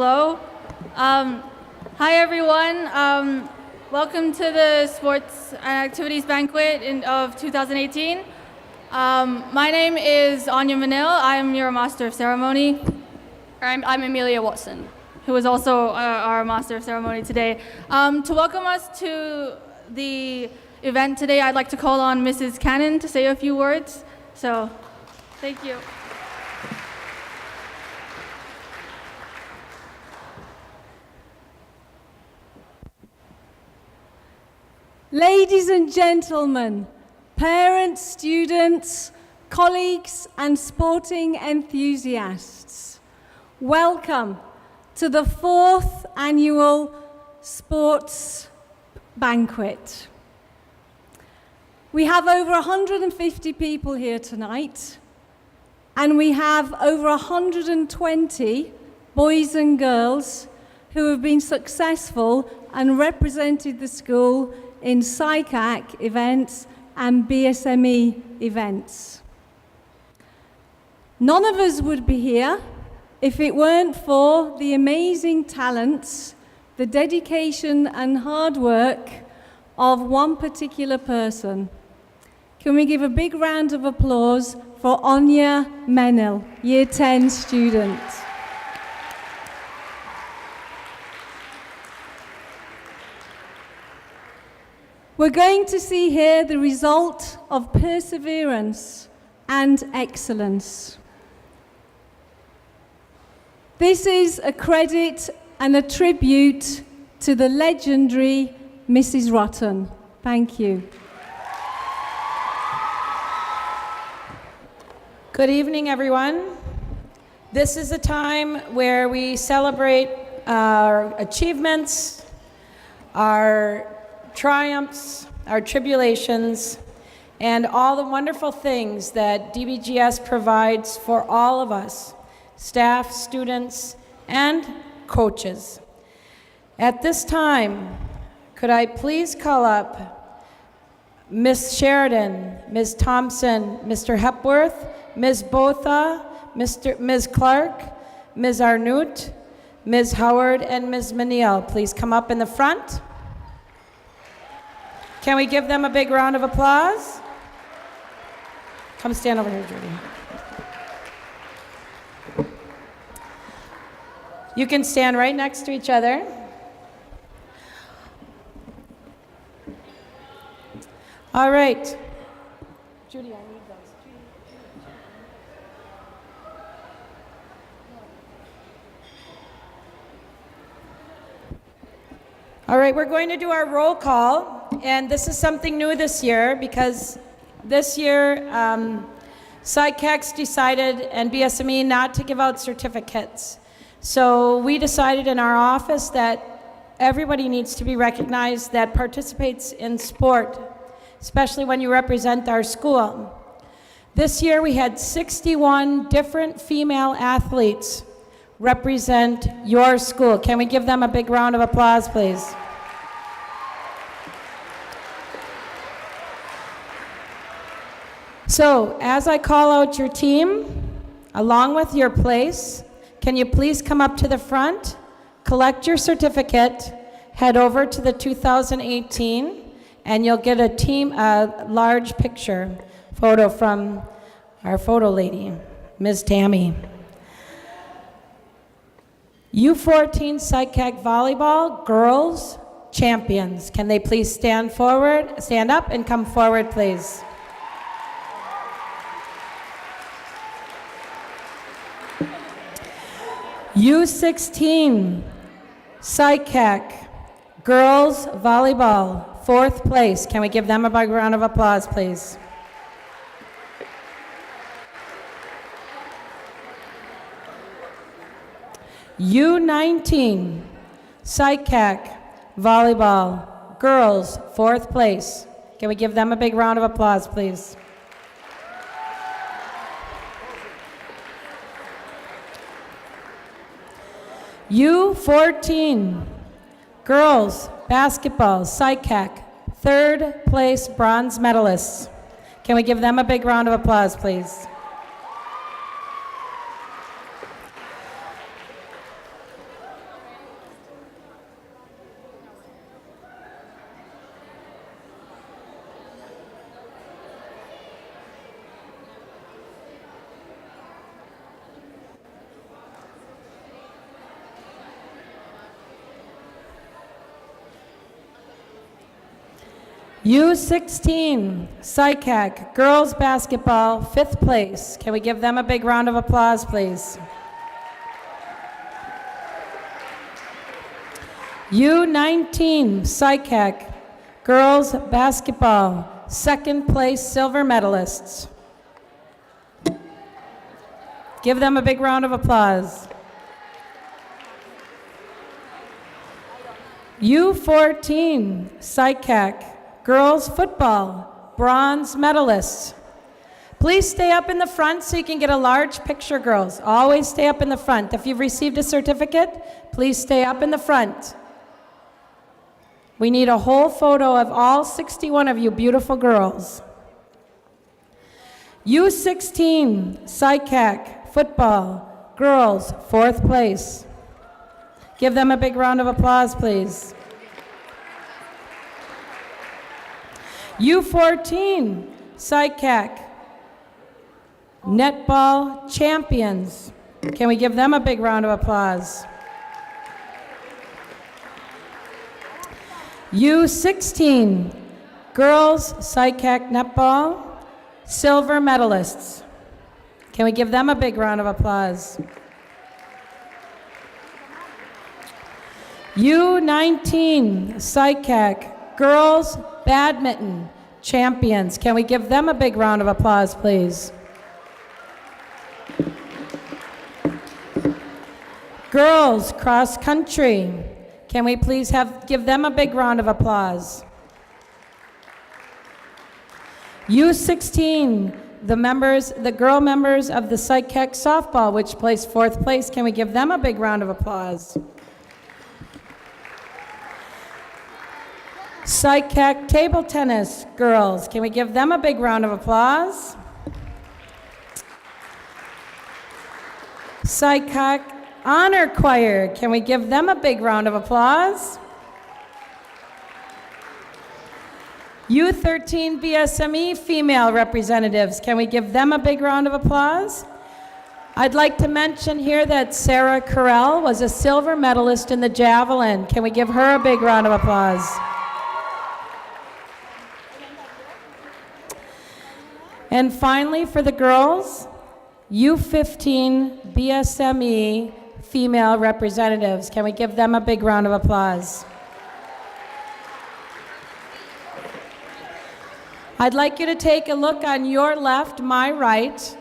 hello. Hi, everyone. Welcome to the Sports and Activities Banquet of 2018. My name is Anya Manil. I'm your Master of Ceremony. I'm Amelia Watson, who is also our Master of Ceremony today. To welcome us to the event today, I'd like to call on Mrs. Cannon to say a few words. So, thank you. Ladies and gentlemen, parents, students, colleagues, and sporting enthusiasts, welcome to the 4th annual Sports Banquet. We have over 150 people here tonight, and we have over 120 boys and girls who have been successful and represented the school in SciCac events and BSME events. None of us would be here if it weren't for the amazing talents, the dedication and hard work of one particular person. Can we give a big round of applause for Anya Menil, Year 10 student. We're going to see here the result of perseverance and excellence. This is a credit and a tribute to the legendary Mrs. Rotten. Thank you. Good evening, everyone. This is a time where we celebrate our achievements, our triumphs, our tribulations, and all the wonderful things that DBGS provides for all of us, staff, students, and coaches. At this time, could I please call up Ms. Sheridan, Ms. Thompson, Mr. Hepworth, Ms. Botha, Ms. Clark, Ms. Arnott, Ms. Howard, and Ms. Manil. Please come up in the front. Can we give them a big round of applause? Come stand over here, Judy. You can stand right next to each other. All right. Judy, I need those. All right, we're going to do our roll call, and this is something new this year because this year SciCacs decided and BSME not to give out certificates. So we decided in our office that everybody needs to be recognized that participates in sport, especially when you represent our school. This year we had 61 different female athletes represent your school. Can we give them a big round of applause, please? So, as I call out your team, along with your place, can you please come up to the front, collect your certificate, head over to the 2018, and you'll get a large picture photo from our photo lady, Ms. Tammy. U14 SciCac Volleyball Girls Champions. Can they please stand up and come forward, please? U16 SciCac Girls Volleyball, 4th place. Can we give them a big round of applause, please? U19 SciCac Volleyball Girls, 4th place. Can we give them a big round of applause, please? U14 Girls Basketball SciCac, 3rd place bronze medalists. Can we give them a big round of applause, please? U16, SICAC, girls basketball, 5th place. Can we give them a big round of applause, please? U19, SICAC, girls basketball, 2nd place silver medalists. Give them a big round of applause. U14, SICAC, girls football, bronze medalists. Please stay up in the front so you can get a large picture, girls. Always stay up in the front. If you've received a certificate, please stay up in the front. We need a whole photo of all 61 of you beautiful girls. U16, SICAC, football, girls, 4th place. Give them a big round of applause, please. U14, SICAC, netball champions. Can we give them a big round of applause? U16, girls SICAC netball, silver medalists. Can we give them a big round of applause? U19, SICAC, girls badminton champions. Can we give them a big round of applause, please? Girls cross country. Can we please give them a big round of applause? U16, the girl members of the SICAC softball, which placed 4th place. Can we give them a big round of applause? SICAC table tennis girls. Can we give them a big round of applause? SICAC honor choir. Can we give them a big round of applause? U13 BSME female representatives. Can we give them a big round of applause? I'd like to mention here that Sarah Carell was a silver medalist in the javelin. Can we give her a big round of applause? And finally, for the girls, U15 BSME female representatives. Can we give them a big round of applause? I'd like you to take a look on your left, my right.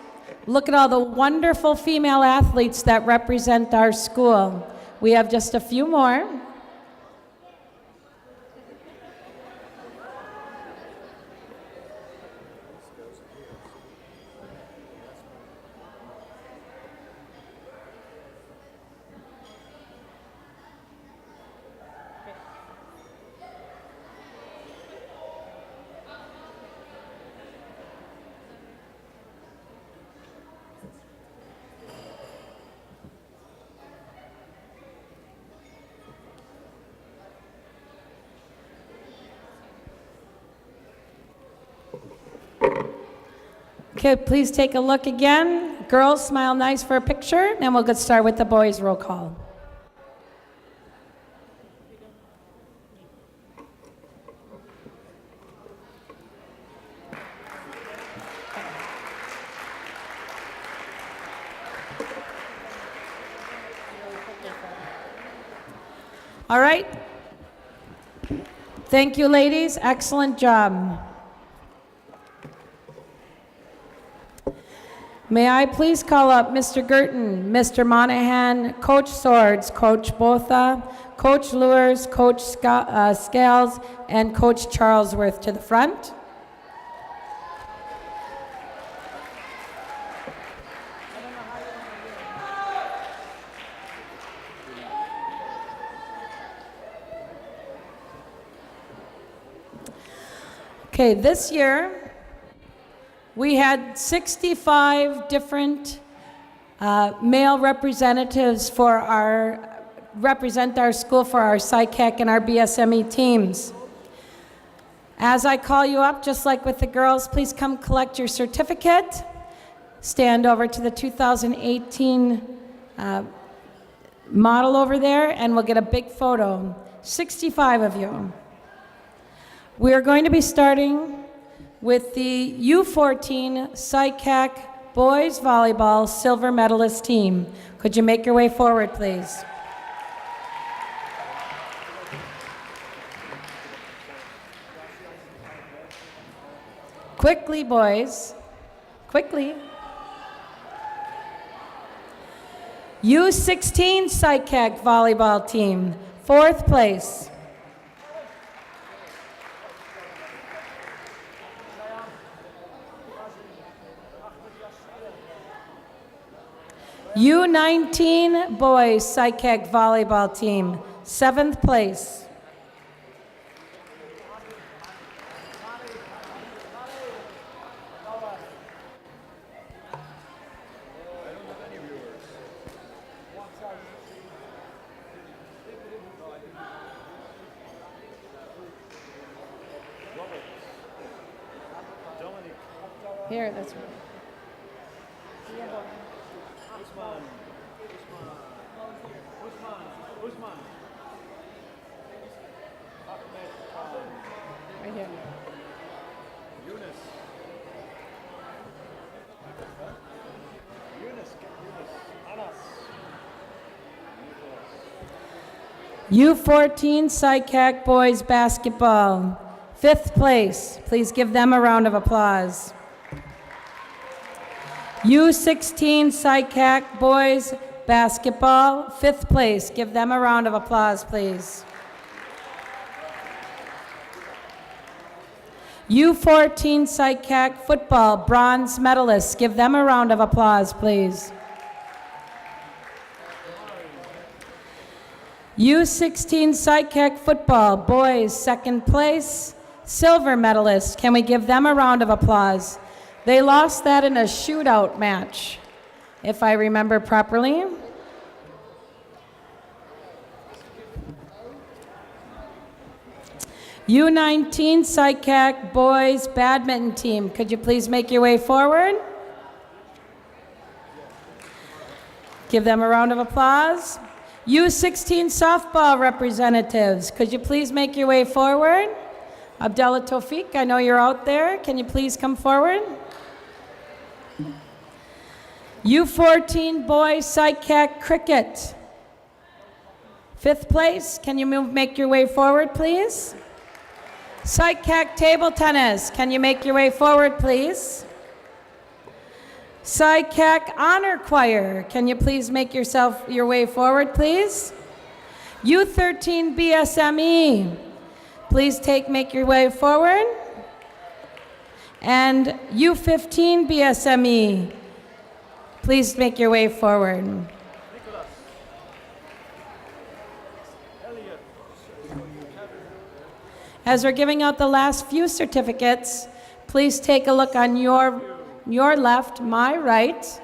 Look at all the wonderful female athletes that represent our school. We have just a few more. Okay, please take a look again. Girls, smile nice for a picture, and we'll get started with the boys' roll call. All right. Thank you, ladies. Excellent job. May I please call up Mr. Girton, Mr. Monahan, Coach Swords, Coach Botha, Coach Lures, Coach Scales, and Coach Charlesworth to the front. Okay, this year, we had 65 different male representatives represent our school for our SICAC and our BSME teams. As I call you up, just like with the girls, please come collect your certificate. Stand over to the 2018 model over there, and we'll get a big photo. 65 of you. We are going to be starting with the U14 SciCac Boys Volleyball Silver Medalist Team. Could you make your way forward, please? Quickly, boys. Quickly. U16 SciCac Volleyball Team, 4th place. U19 Boys SciCac Volleyball Team, 7th place. Here, that's right. Right here. U14 SciCac Boys Basketball, 5th place. Please give them a round of applause. U16 SciCac Boys Basketball, 5th place. Give them a round of applause, please. U14 SciCac Football Bronze Medalists. Give them a round of applause, please. U16 SciCac Football Boys 2nd place. Silver Medalists. Can we give them a round of applause? They lost that in a shootout match, if I remember properly. U19 SciCac Boys Badminton Team, could you please make your way forward? Give them a round of applause. U16 Softball Representatives, could you please make your way forward? Abdullah Tawfiq, I know you're out there. Can you please come forward? U14 Boys SciCac Cricket, 5th place. Can you make your way forward, please? SciCac Table Tennis, can you make your way forward, please? SciCac Honor Choir, can you please make your way forward, please? U13 BSME, please make your way forward. And U15 BSME, please make your way forward. As we're giving out the last few certificates, please take a look on your left, my right,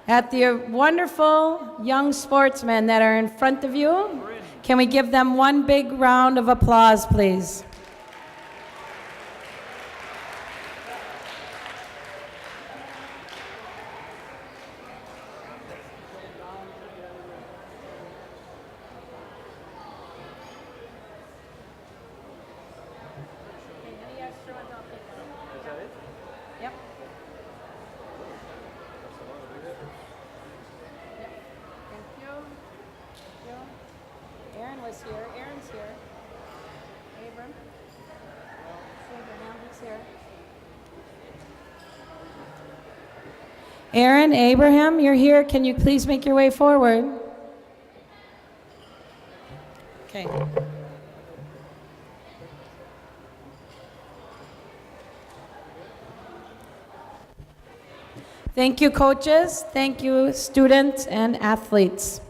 at the wonderful young sportsmen that are in front of you. Can we give them one big round of applause, please? Aaron's here. Aaron, Abraham, you're here. Can you please make your way forward? Okay. Thank you, coaches. Thank you, students and athletes.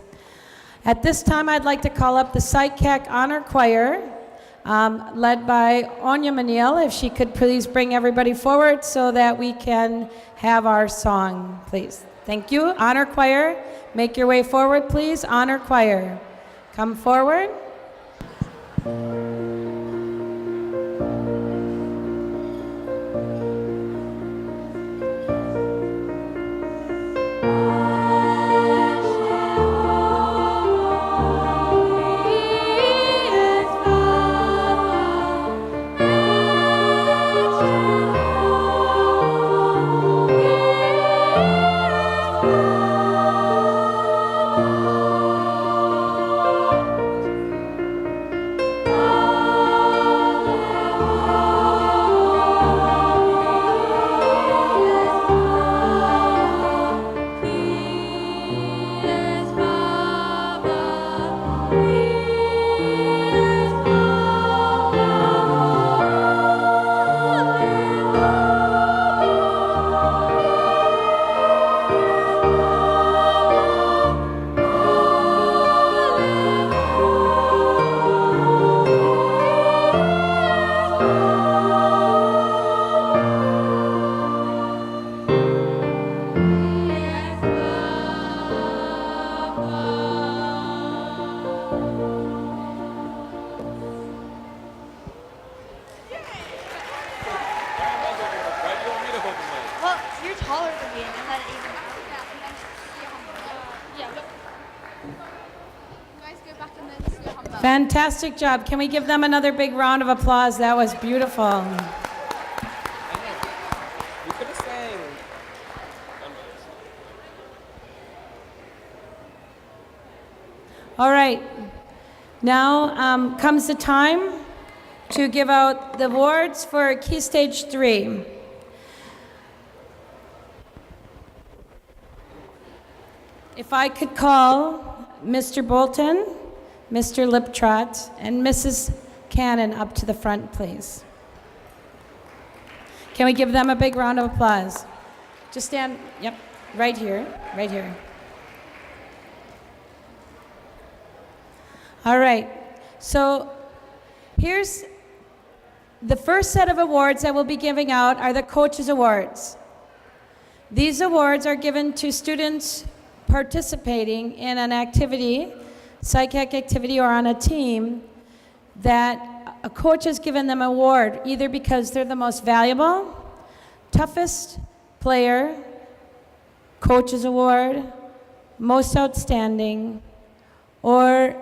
At this time, I'd like to call up the SciCac Honor Choir, led by Anya Manil, if she could please bring everybody forward so that we can have our song, please. Thank you. Honor Choir, make your way forward, please. Honor Choir, come forward. Thank you. Fantastic job. Can we give them another big round of applause? That was beautiful. You could have sang. All right. Now comes the time to give out the awards for Key Stage 3. If I could call Mr. Bolton, Mr. Liptrot, and Mrs. Cannon up to the front, please. Can we give them a big round of applause? Just stand, yep, right here, right here. All right, so here's the first set of awards that we'll be giving out are the Coaches Awards. These awards are given to students participating in an activity, psychic activity, or on a team that a coach has given them an award either because they're the most valuable, toughest player, Coaches Award, most outstanding, or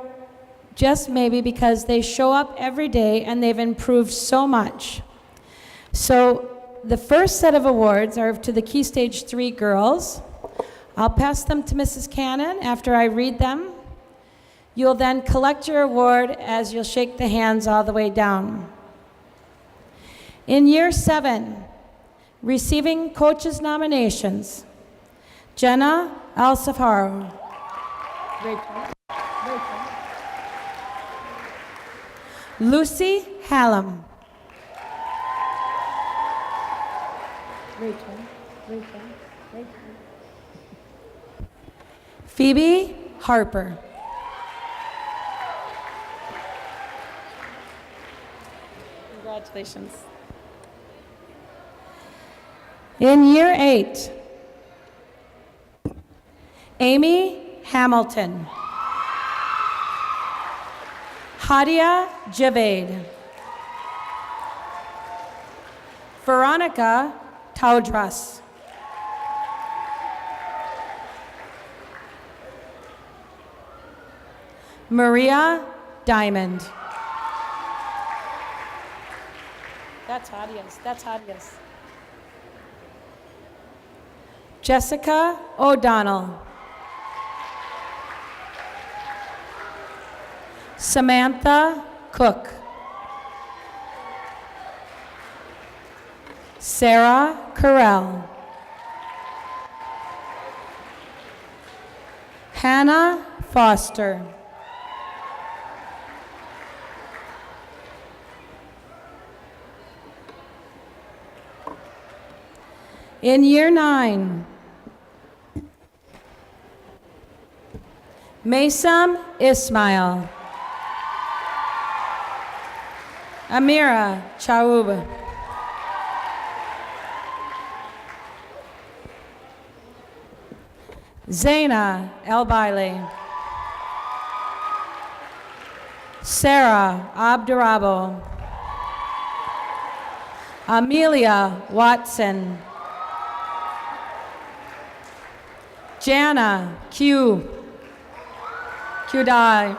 just maybe because they show up every day and they've improved so much. So the first set of awards are to the Key Stage 3 girls. I'll pass them to Mrs. Cannon after I read them. You'll then collect your award as you'll shake the hands all the way down. In year 7, receiving coaches nominations, Jenna Al-Safar. Lucy Hallam. Phoebe Harper. Congratulations. In year 8, Amy Hamilton. Hadia Javed. Veronica Taudras. Maria Diamond. That's Hadia's. That's Hadia's. Jessica O'Donnell. Samantha Cook. Sarah Carell. Hannah Foster. In year 9, Maysam Ismail. Amira Chaub. Zaina El Bailey. Sarah Abdurabo. Amelia Watson. Jana Q. Dai.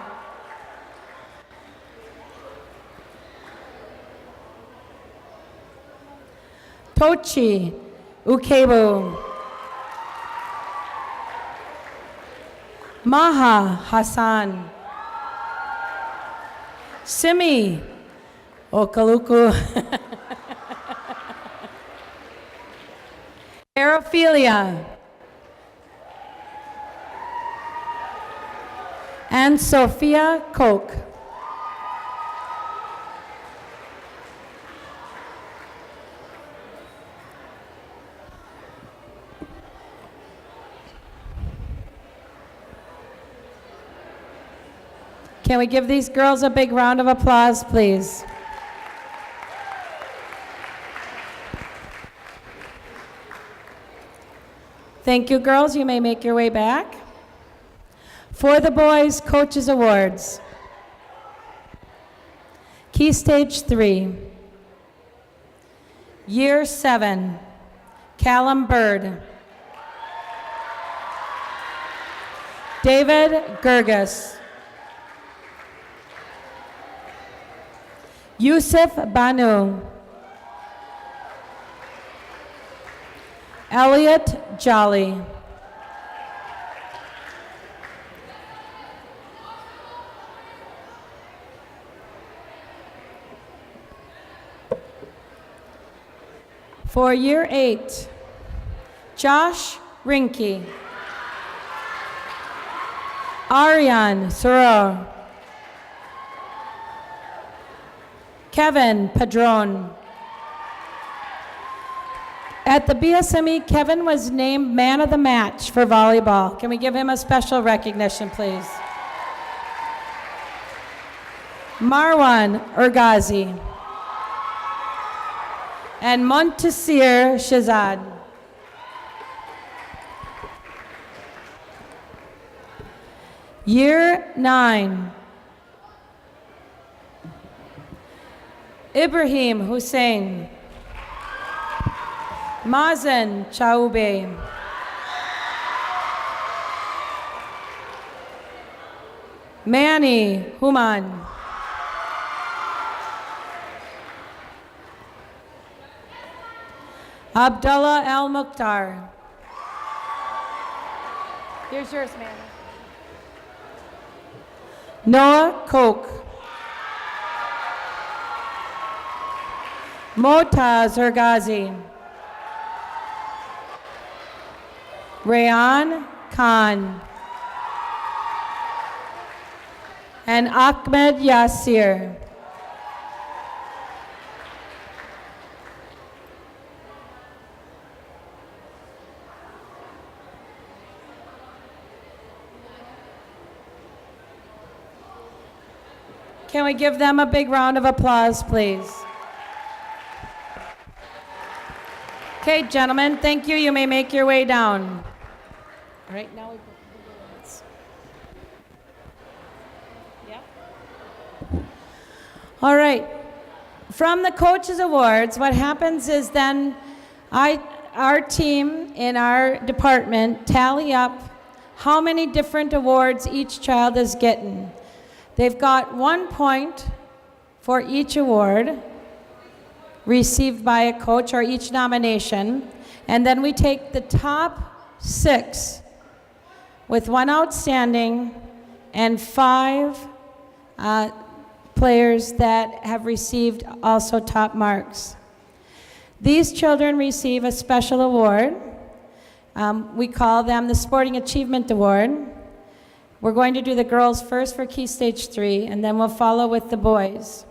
Tochi Ukebo. Maha Hassan. Simi Okaluku. Aerophilia. And Sophia Koch. Can we give these girls a big round of applause, please? Thank you, girls. You may make your way back. For the boys' Coaches Awards, Key Stage 3, Year 7, Callum Bird, David Gerges, Yusuf Banu. Elliot Jolly. For year 8, Josh Rinke. Aryan Soror. Kevin Padron. At the BSME, Kevin was named man of the match for volleyball. Can we give him a special recognition, please? Marwan Urgazi. And Montasir Shazad. Year 9. Ibrahim Hussein. Mazen Chaube. Manny Human. Abdullah Al Mukhtar. Here's yours, man. Noah Koch. Motaz Urgazi. Rayan Khan. And Ahmed Yasir. Can we give them a big round of applause, please? Okay, gentlemen, thank you. You may make your way down. All right, now we put the awards. Yeah. All right. From the Coaches Awards, what happens is then our team in our department tally up how many different awards each child is getting. They've got 1 point for each award received by a coach or each nomination, and then we take the top 6 with 1 outstanding and 5 players that have received also top marks. These children receive a special award. We call them the Sporting Achievement Award. We're going to do the girls first for Key Stage 3, and then we'll follow with the boys.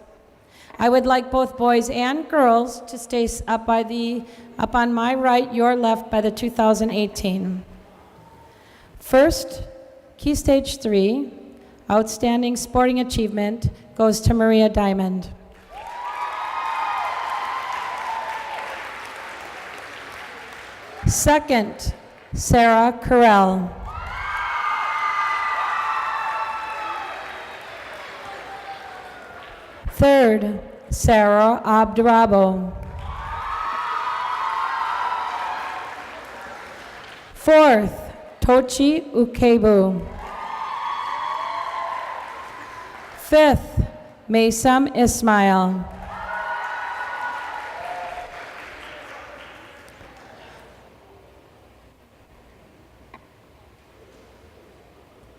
I would like both boys and girls to stay up on my right, your left by the 2018. First, Key Stage 3, Outstanding Sporting Achievement, goes to Maria Diamond. Second, Sarah Carell. Third, Sarah Abdurabo. Fourth, Tochi Ukebu. Fifth, Maysam Ismail.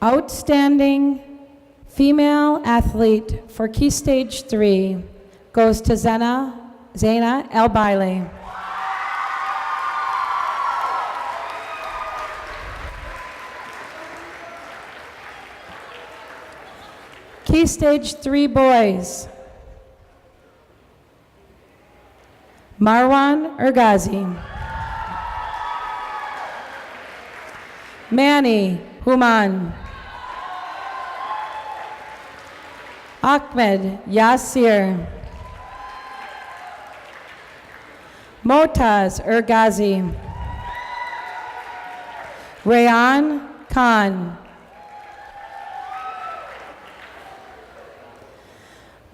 Outstanding female athlete for Key Stage 3 goes to Zaina El Bailey. Key Stage 3 boys. Marwan Urgazi. Manny Human. Ahmed Yasir. Motaz Urgazi. Rayan Khan.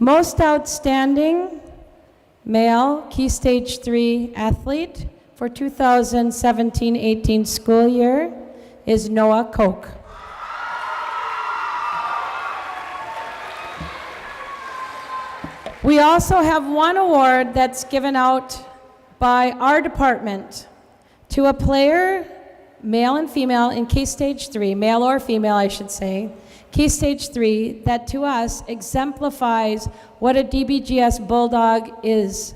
Most outstanding male Key Stage 3 athlete for 2017-18 school year is Noah Koch. We also have one award that's given out by our department to a player, male and female, in Key Stage 3, male or female, I should say, Key Stage 3, that to us exemplifies what a DBGS Bulldog is.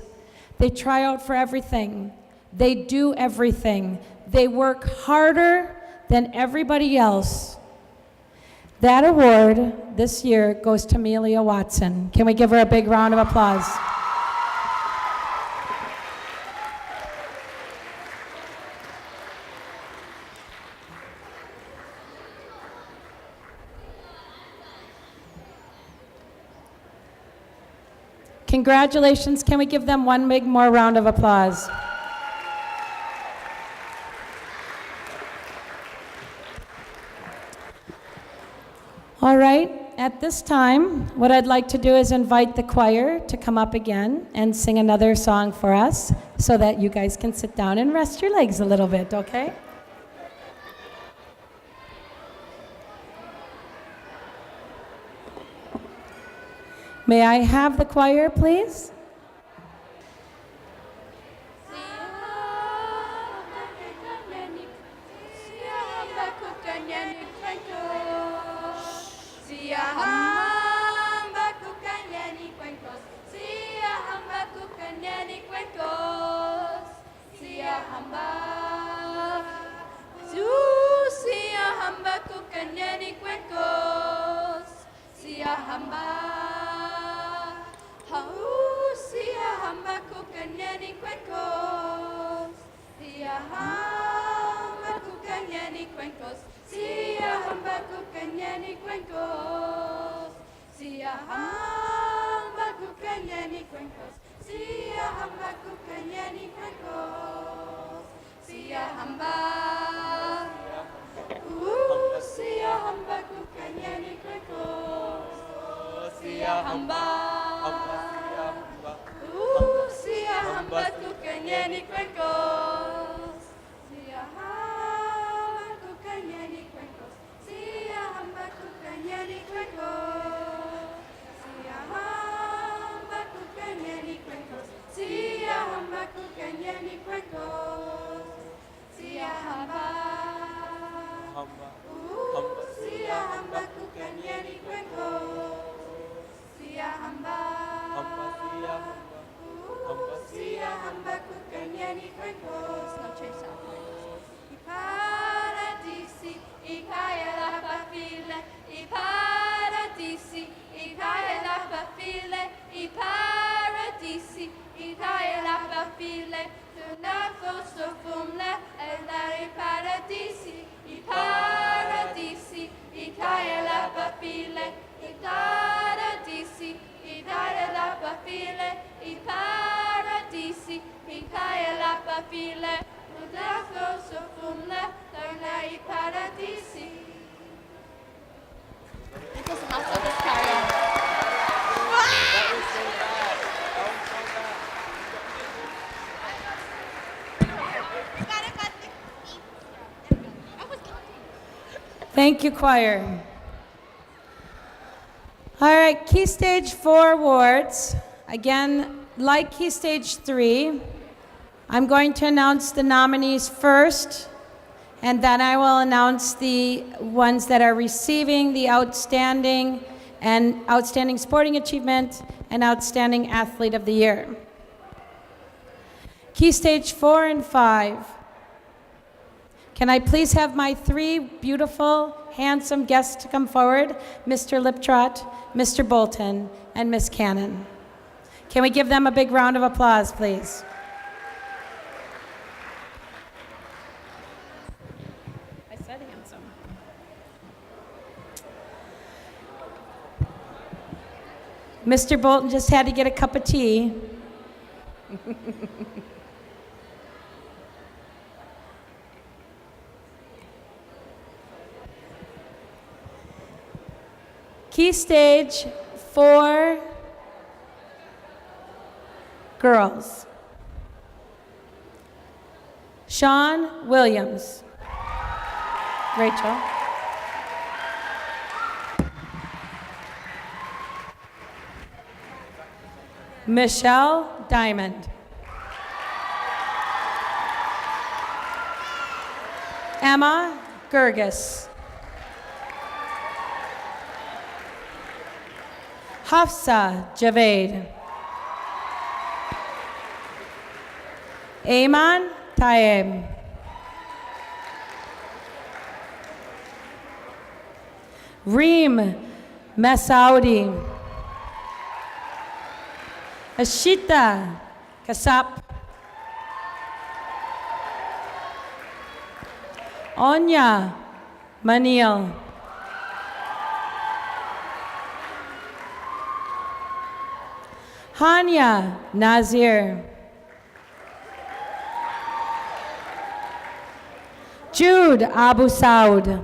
They try out for everything. They do everything. They work harder than everybody else. That award this year goes to Amelia Watson. Can we give her a big round of applause? Congratulations. Can we give them one big more round of applause? All right, at this time, what I'd like to do is invite the choir to come up again and sing another song for us so that you guys can sit down and rest your legs a little bit, okay? May I have the choir, please? Thank you, choir. All right, Key Stage 4 awards. Again, like Key Stage 3, I'm going to announce the nominees first, and then I will announce the ones that are receiving the outstanding sporting achievement and outstanding athlete of the year. Key Stage 4 and 5. Can I please have my three beautiful, handsome guests to come forward? Mr. Liptrot, Mr. Bolton, and Miss Cannon. Can we give them a big round of applause, please? I said handsome. Mr. Bolton just had to get a cup of tea. Key Stage 4 girls. Sean Williams. Rachel. Michelle Diamond. Emma Gergis. Hafsa Javed. Ayman Tayeb. Reem Masaudi. Ashita Kasap. Onya Manil. Hanya Nazir. Jude Abu Saud.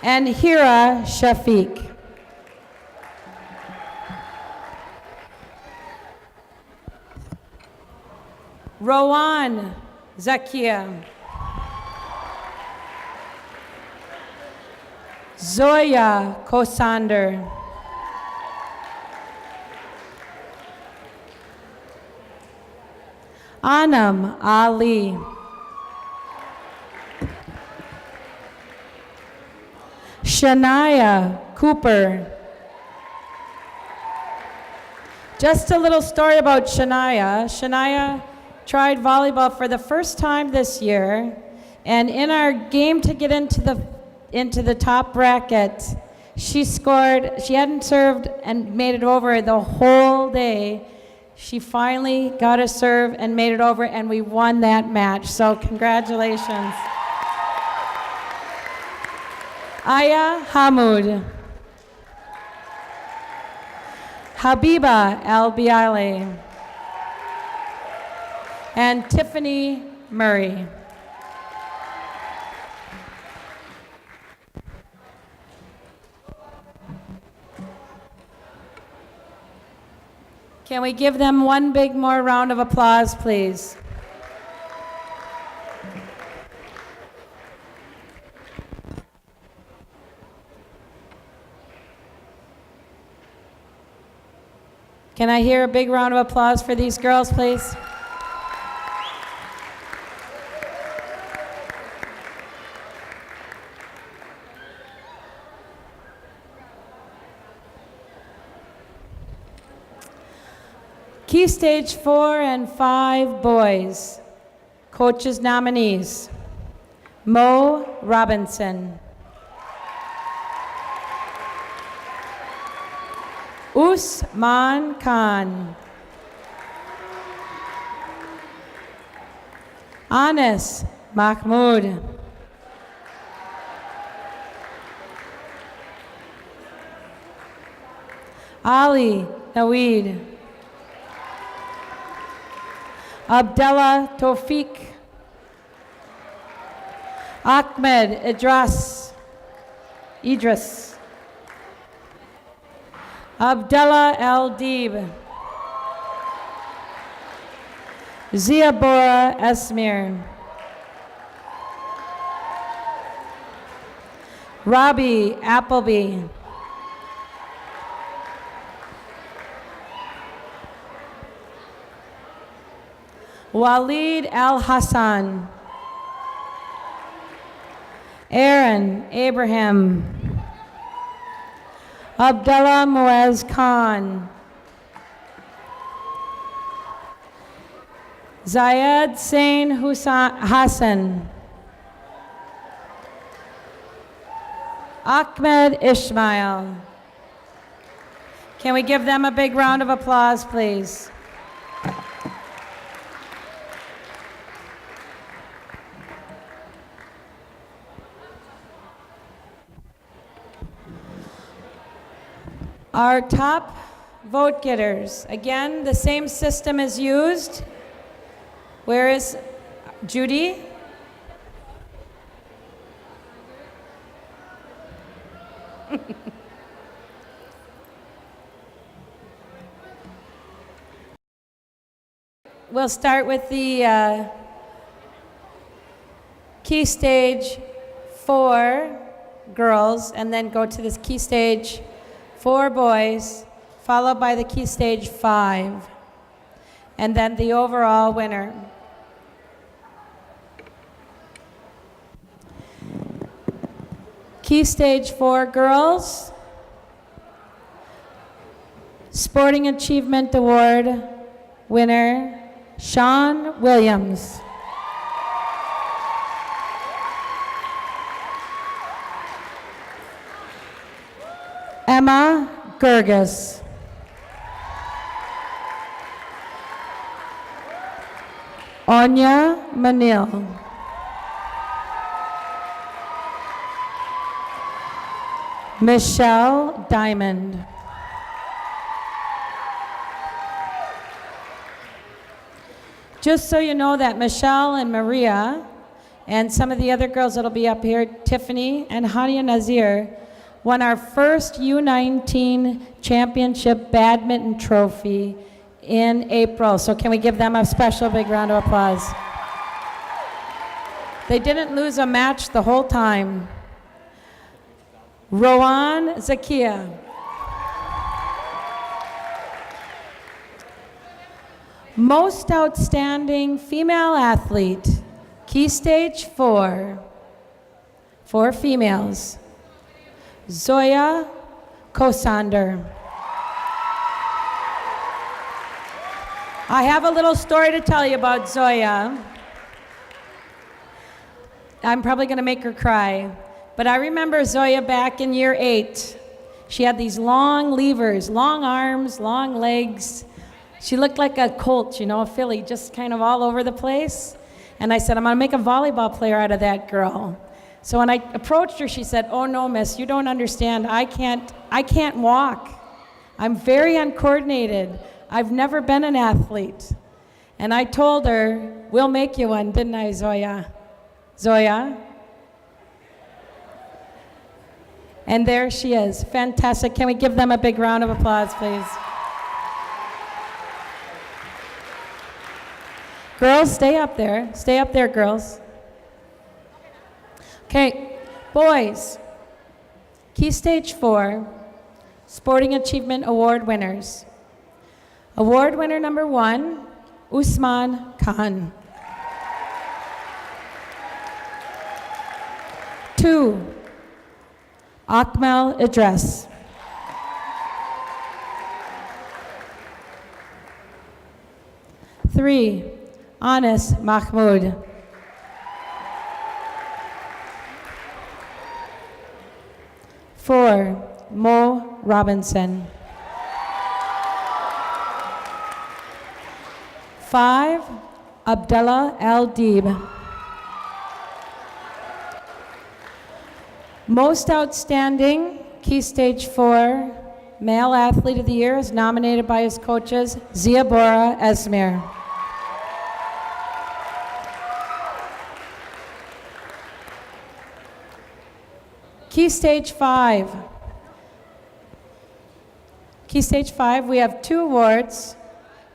And Hira Shafiq. Rowan Zakia. Zoya Kosander. Anam Ali. Shania Cooper. Just a little story about Shania. Shania tried volleyball for the first time this year, and in our game to get into the top bracket, she scored. She hadn't served and made it over the whole day. She finally got a serve and made it over, and we won that match. So congratulations. Aya Hamoud. Habiba Al-Biali. And Tiffany Murray. Can we give them one big more round of applause, please? Can I hear a big round of applause for these girls, please? Key Stage 4 and 5 boys. Coaches nominees. Mo Robinson. Usman Khan. Anis Mahmoud. Ali Naweed. Abdullah Tawfiq. Ahmed Idris. Abdullah Al-Deeb. Ziabora Esmir. Robbie Appleby. Walid Al-Hassan. Aaron Abraham. Abdullah Muaz Khan. Zayed Sain Hassan. Ahmed Ishmael. Can we give them a big round of applause, please? Our top vote getters. Again, the same system is used. Where is Judy? We'll start with the Key Stage 4 girls and then go to this Key Stage 4 boys followed by the Key Stage 5, and then the overall winner. Key Stage 4 girls, Sporting Achievement Award winner, Sean Williams. Emma Gerges. Anya Manil. Michelle Diamond. Just so you know that Michelle and Maria and some of the other girls that'll be up here, Tiffany and Hania Nazir, won our first U19 championship badminton trophy in April. So can we give them a special big round of applause? They didn't lose a match the whole time. Rowan Zakia. Most outstanding female athlete, Key Stage 4, for females, Zoya Kosander. I have a little story to tell you about Zoya. I'm probably going to make her cry. But I remember Zoya back in year 8. She had these long levers, long arms, long legs. She looked like a colt, you know, a filly, just kind of all over the place. And I said, I'm going to make a volleyball player out of that girl. So when I approached her, she said, oh no, miss, you don't understand. I can't walk. I'm very uncoordinated. I've never been an athlete. And I told her, we'll make you one, didn't I, Zoya? Zoya? And there she is. Fantastic. Can we give them a big round of applause, please? Girls, stay up there. Stay up there, girls. Okay, boys. Key Stage 4, Sporting Achievement Award winners. Award winner number 1, Usman Khan. 2, Akmal Idris. 3, Anis Mahmoud. 4, Mo Robinson. 5, Abdullah Al-Deeb. Most outstanding Key Stage 4 Male Athlete of the Year is nominated by his coaches, Zia Bora Esmir. Key Stage 5. Key Stage 5, we have 2 awards,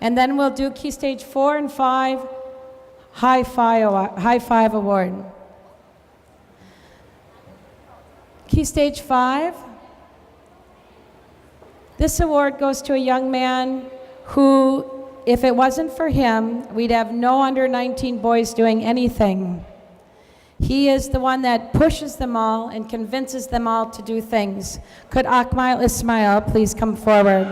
and then we'll do Key Stage 4 and 5 High Five Award. Key Stage 5, this award goes to a young man who, if it wasn't for him, we'd have no under 19 boys doing anything. He is the one that pushes them all and convinces them all to do things. Could Akmal Ismail please come forward?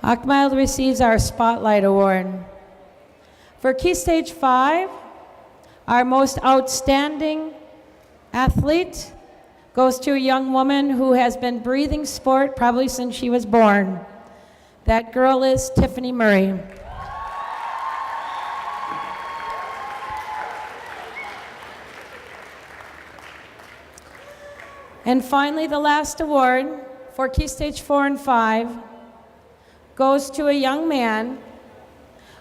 Akmal receives our Spotlight Award. For Key Stage 5, our most outstanding athlete goes to a young woman who has been breathing sport probably since she was born. That girl is Tiffany Murray. And finally, the last award for Key Stage 4 and 5 goes to a young man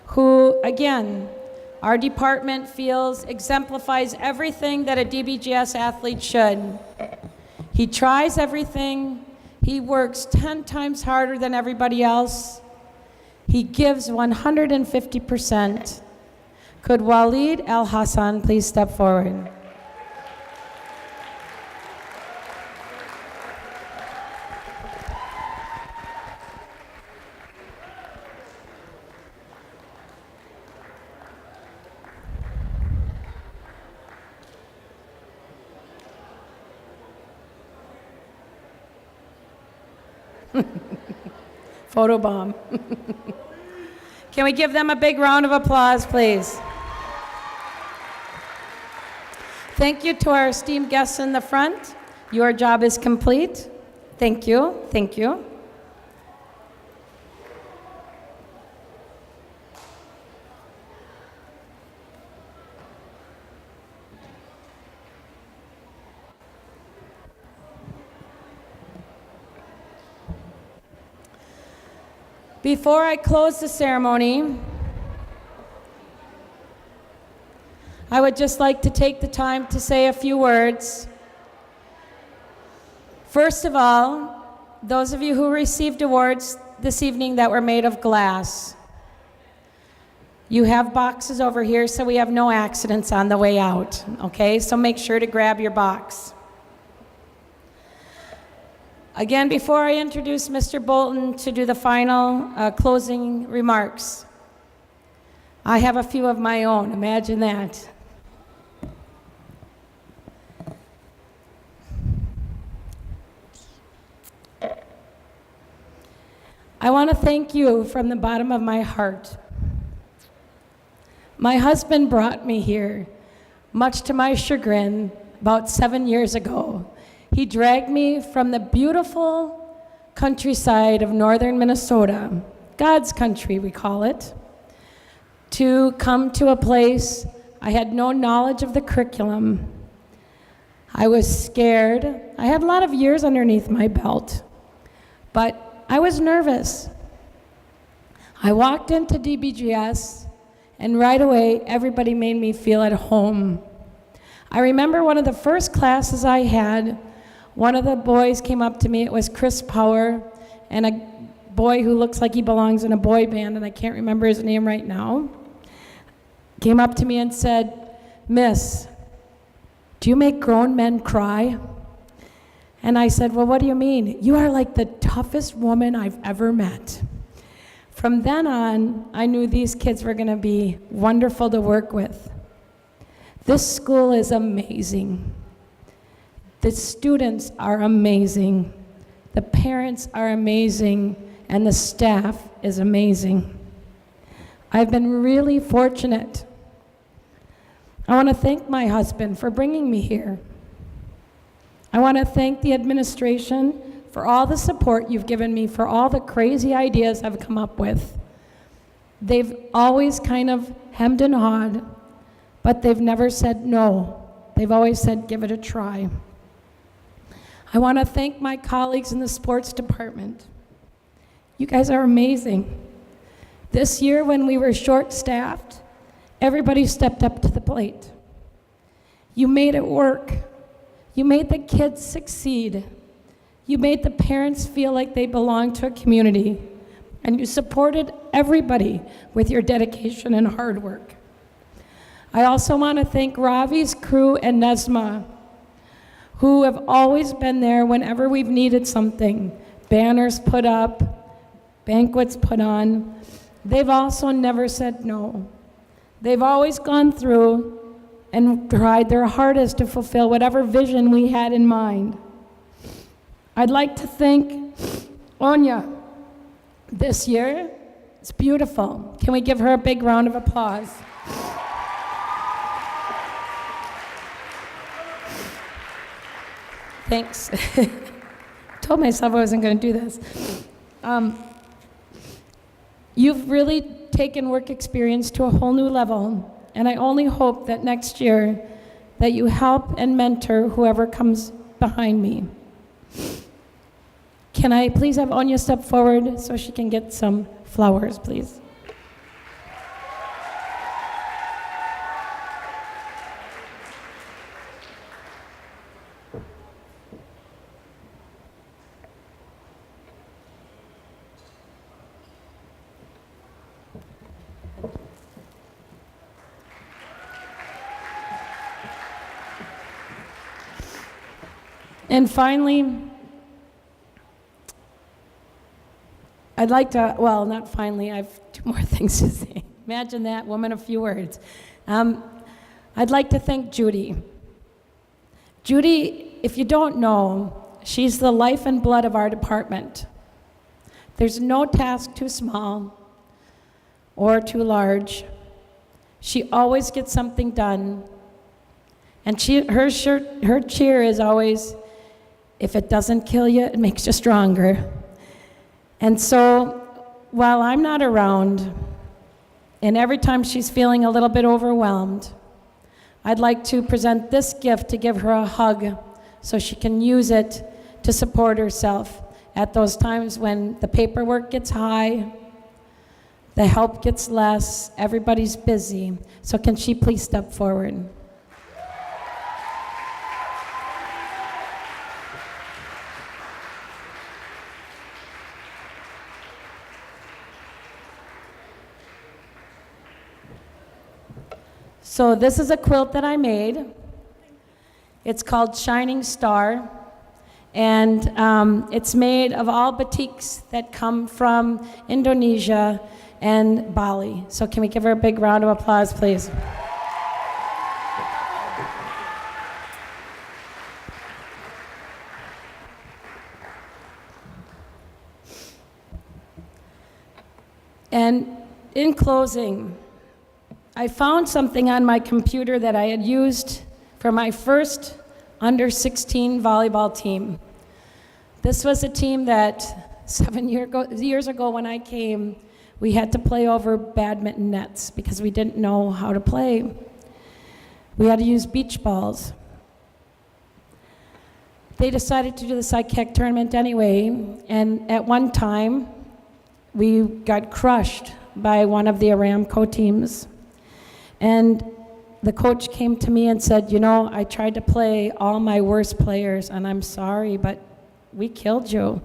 who, again, our department feels exemplifies everything that a DBGS athlete should. He tries everything. He works 10 times harder than everybody else. He gives 150%. Could Walid Al Hassan please step forward? Photobomb. Can we give them a big round of applause, please? Thank you to our esteemed guests in the front. Your job is complete. Thank you. Thank you. Before I close the ceremony, I would just like to take the time to say a few words. First of all, those of you who received awards this evening that were made of glass, you have boxes over here so we have no accidents on the way out, okay? So make sure to grab your box. Again, before I introduce Mr. Bolton to do the final closing remarks, I have a few of my own. Imagine that. I want to thank you from the bottom of my heart. My husband brought me here, much to my chagrin, about 7 years ago. He dragged me from the beautiful countryside of northern Minnesota, God's country we call it, to come to a place I had no knowledge of the curriculum. I was scared. I had a lot of years underneath my belt, but I was nervous. I walked into DBGS, and right away, everybody made me feel at home. I remember one of the first classes I had, one of the boys came up to me, it was Chris Power, and a boy who looks like he belongs in a boy band, and I can't remember his name right now, came up to me and said, "Miss, do you make grown men cry?" And I said, "Well, what do you mean?" "You are like the toughest woman I've ever met." From then on, I knew these kids were gonna be wonderful to work with. This school is amazing. The students are amazing. The parents are amazing, and the staff is amazing. I've been really fortunate. I want to thank my husband for bringing me here. I want to thank the administration for all the support you've given me, for all the crazy ideas I've come up with. They've always kind of hemmed and hawed, but they've never said no. They've always said, give it a try. I want to thank my colleagues in the sports department. You guys are amazing. This year when we were short-staffed, everybody stepped up to the plate. You made it work. You made the kids succeed. You made the parents feel like they belonged to a community. And you supported everybody with your dedication and hard work. I also want to thank Ravi's crew and Nesma, who have always been there whenever we've needed something. Banners put up, banquets put on. They've also never said no. They've always gone through and tried their hardest to fulfill whatever vision we had in mind. I'd like to thank Onya this year. It's beautiful. Can we give her a big round of applause? Thanks. Told myself I wasn't going to do this. You've really taken work experience to a whole new level, and I only hope that next year that you help and mentor whoever comes behind me. Can I please have Onya step forward so she can get some flowers, please? And finally, I'd like to, well, not finally, I have two more things to say. Imagine that, woman of few words. I'd like to thank Judy. Judy, if you don't know, she's the life and blood of our department. There's no task too small or too large. She always gets something done. And her cheer is always, if it doesn't kill you, it makes you stronger. And so, while I'm not around, and every time she's feeling a little bit overwhelmed, I'd like to present this gift to give her a hug so she can use it to support herself at those times when the paperwork gets high, the help gets less, everybody's busy. So can she please step forward? So this is a quilt that I made. It's called Shining Star, and it's made of all batiks that come from Indonesia and Bali. So can we give her a big round of applause, please? And in closing, I found something on my computer that I had used for my first under 16 volleyball team. This was a team that 7 years ago when I came, we had to play over badminton nets because we didn't know how to play. We had to use beach balls. They decided to do the psychic tournament anyway, and at one time, we got crushed by one of the Aramco teams. And the coach came to me and said, you know, I tried to play all my worst players, and I'm sorry, but we killed you.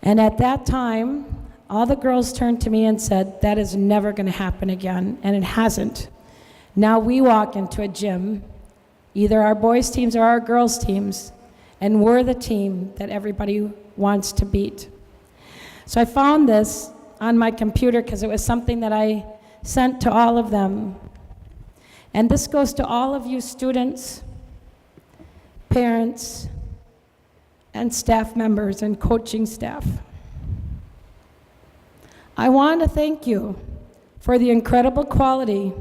And at that time, all the girls turned to me and said, that is never going to happen again, and it hasn't. Now we walk into a gym, either our boys' teams or our girls' teams, and we're the team that everybody wants to beat. So I found this on my computer because it was something that I sent to all of them. And this goes to all of you students, parents, and staff members and coaching staff. I want to thank you for the incredible quality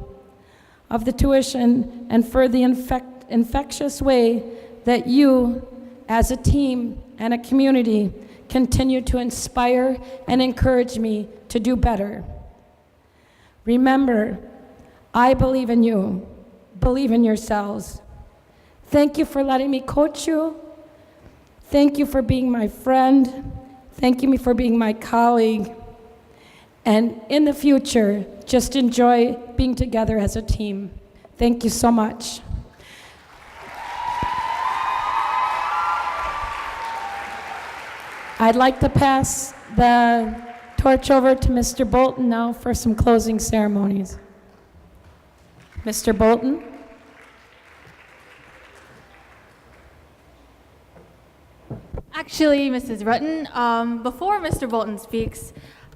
of the tuition and for the infectious way that you, as a team and a community, continue to inspire and encourage me to do better. Remember, I believe in you. Believe in yourselves. Thank you for letting me coach you. Thank you for being my friend. Thank you for being my colleague. And in the future, just enjoy being together as a team. Thank you so much. I'd like to pass the torch over to Mr. Bolton now for some closing ceremonies. Mr. Bolton? Actually, Mrs. Rutten, before Mr. Bolton speaks,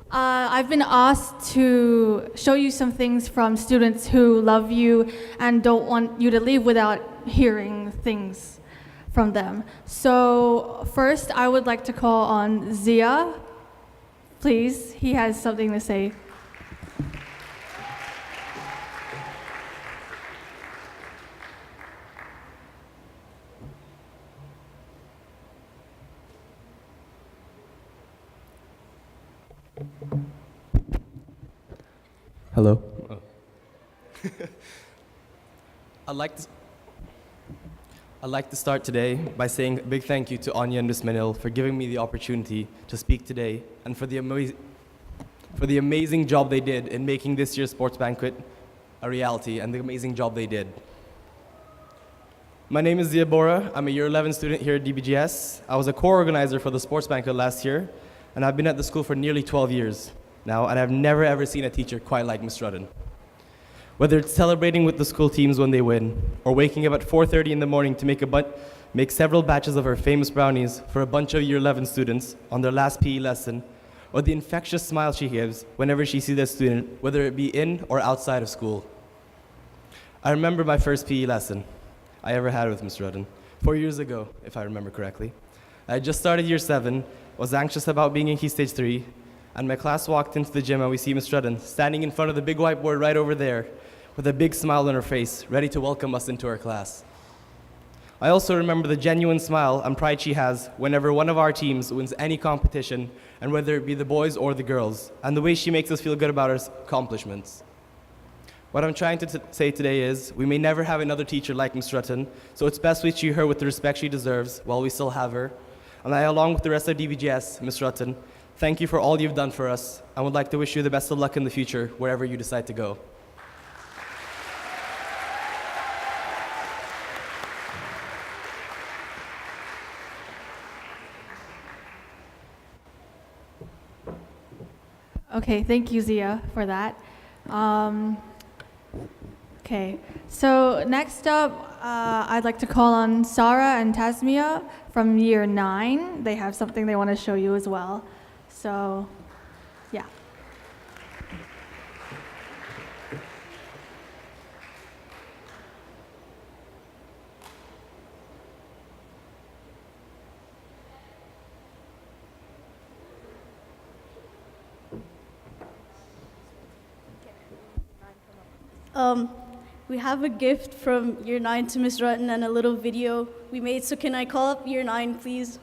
I've been asked to show you some things from students who love you and don't want you to leave without hearing things from them. So first, I would like to call on Zia. Please, he has something to say. Hello. I'd like to start today by saying a big thank you to Anya and Ms. Manil for giving me the opportunity to speak today and for the amazing job they did in making this year's sports banquet a reality and the amazing job they did. My name is Zia Bora. I'm a year 11 student here at DBGS. I was a co-organizer for the sports banquet last year, and I've been at the school for nearly 12 years now, and I've never ever seen a teacher quite like Ms. Rudden. Whether it's celebrating with the school teams when they win, or waking up at 4:30 in the morning to make several batches of her famous brownies for a bunch of Year 11 students on their last PE lesson, or the infectious smile she gives whenever she sees a student, whether it be in or outside of school. I remember my first PE lesson I ever had with Ms. Rudden, 4 years ago, if I remember correctly. I had just started Year 7, was anxious about being in Key Stage 3, and my class walked into the gym and we see Ms. Rudden standing in front of the big whiteboard right over there with a big smile on her face, ready to welcome us into her class. I also remember the genuine smile and pride she has whenever one of our teams wins any competition, and whether it be the boys or the girls, and the way she makes us feel good about our accomplishments. What I'm trying to say today is, we may never have another teacher like Ms. Rutton, so it's best we treat her with the respect she deserves while we still have her. And I, along with the rest of DBGS, Ms. Rutton, thank you for all you've done for us, and would like to wish you the best of luck in the future, wherever you decide to go. Okay, thank you, Zia, for that. Okay, so next up, I'd like to call on Sarah and Tasmia from Year 9. They have something they want to show you as well. So, yeah. We have a gift from Year 9 to Ms. Rutton and a little video we made, so can I call up Year 9, please?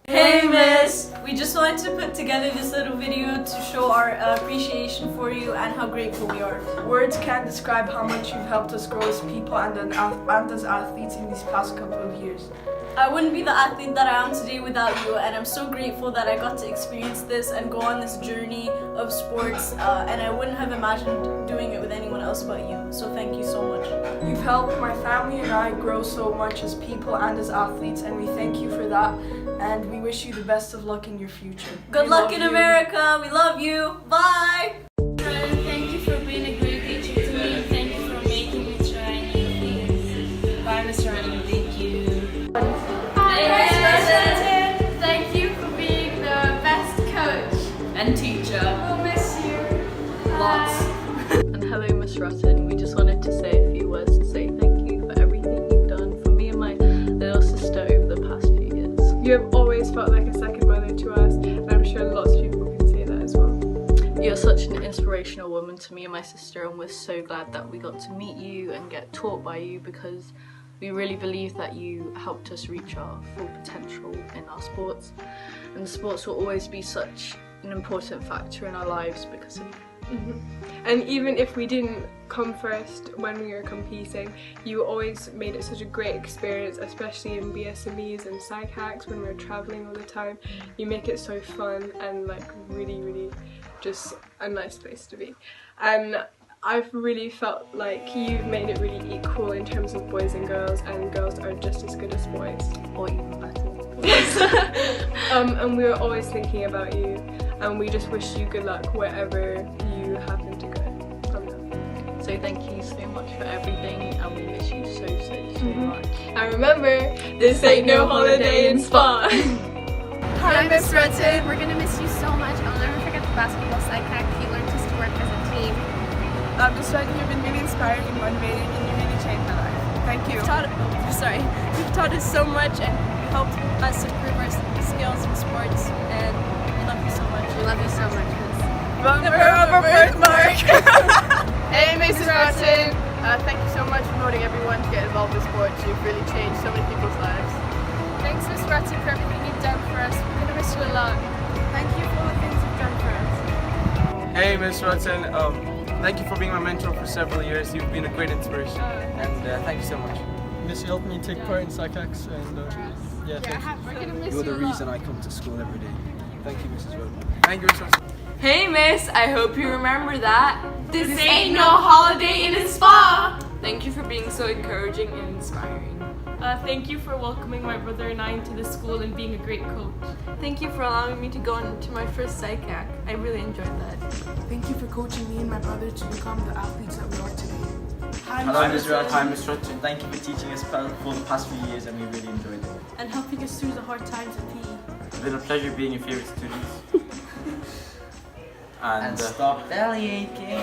Hey Miss! We just wanted to put together this little video to show our appreciation for you and how grateful we are. Words can't describe how much you've helped us grow as people and as athletes in these past couple of years. I wouldn't be the athlete that I am today without you, and I'm so grateful that I got to experience this and go on this journey of sports, and I wouldn't have imagined doing it with anyone else but you. So thank you so much. You've helped my family and I grow so much as people and as athletes, and we thank you for that, and we wish you the best of luck in your future. Good luck in America! We love you! Bye! Thank you for being a great teacher to me. Thank you for making me try new things. Bye, Mr. Ryan. Thank you. Thank you for being the best coach And teacher. We'll miss you. Lots. And hello, Miss Rutton. We just wanted to say a few words to say thank you for everything you've done for me and my little sister over the past few years. You have always felt like a second mother to us, and I'm sure lots of people can say that as well. You're such an inspirational woman to me and my sister, and we're so glad that we got to meet you and get taught by you, because we really believe that you helped us reach our full potential in our sports, and sports will always be such an important factor in our lives because of you. And even if we didn't come first when we were competing, you always made it such a great experience, especially in BSMEs and psych hacks when we were travelling all the time. You make it so fun and like really just a nice place to be. And I've really felt like you've made it really equal in terms of boys and girls are just as good as boys. Or even better. And we were always thinking about you, and we just wish you good luck wherever you happen to go from now. So thank you so much for everything, and we miss you so much. And remember, this ain't no holiday in Spa. Hi, Miss Rutton. We're gonna miss you so much. I'll never forget the basketball side hack. You learned us to work as a team. Miss Rutton, you've been really inspiring and motivating, and you really changed my life. Thank you. You've taught us so much, and you helped us improve our skills in sports, and we love you so much. We love you so much, Miss. Bumper of a birthmark! Hey, Miss Rutton. Thank you so much for motivating everyone to get involved with sports. You've really changed so many people's lives. Thanks, Miss Rutton, for everything you've done for us. We're gonna miss you a lot. Thank you for all the things you've done for us. Hey, Miss Rutton. Thank you for being my mentor for several years. You've been a great inspiration, and thank you so much. Miss, you helped me take part in psychics, and yeah, thank you. We're gonna miss You're you the a lot. reason I come to school every day. Thank you, Mrs. Roden. Thank you, Mrs. Roden. Hey miss, I hope you remember that. This ain't no holiday in a spa! Thank you for being so encouraging and inspiring. Thank you for welcoming my brother and I into the school and being a great coach. Thank you for allowing me to go into my first psych act. I really enjoyed that. Thank you for coaching me and my brother to become the athletes that we are today. Hello, Ms. Roden. Hi, Ms. Roden. Thank you for teaching us for the past few years, and we really enjoyed it. And helping us through the hard times of PE. It's been a pleasure being your favorite students. and stop belly aching.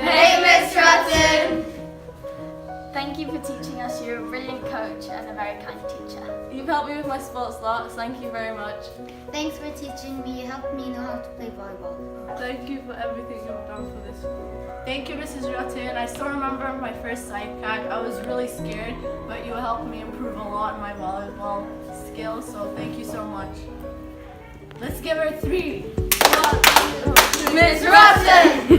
Hey, Miss Rotten! Thank you for teaching us. You're a brilliant coach and a very kind teacher. You've helped me with my sports lots. Thank you very much. Thanks for teaching me. You helped me know how to play volleyball. Thank you for everything you've done for this school. Thank you, Mrs. Rotten. I still remember my first psych act. I was really scared, but you helped me improve a lot in my volleyball skills, so thank you so much. Let's give her 3. Miss Rotten!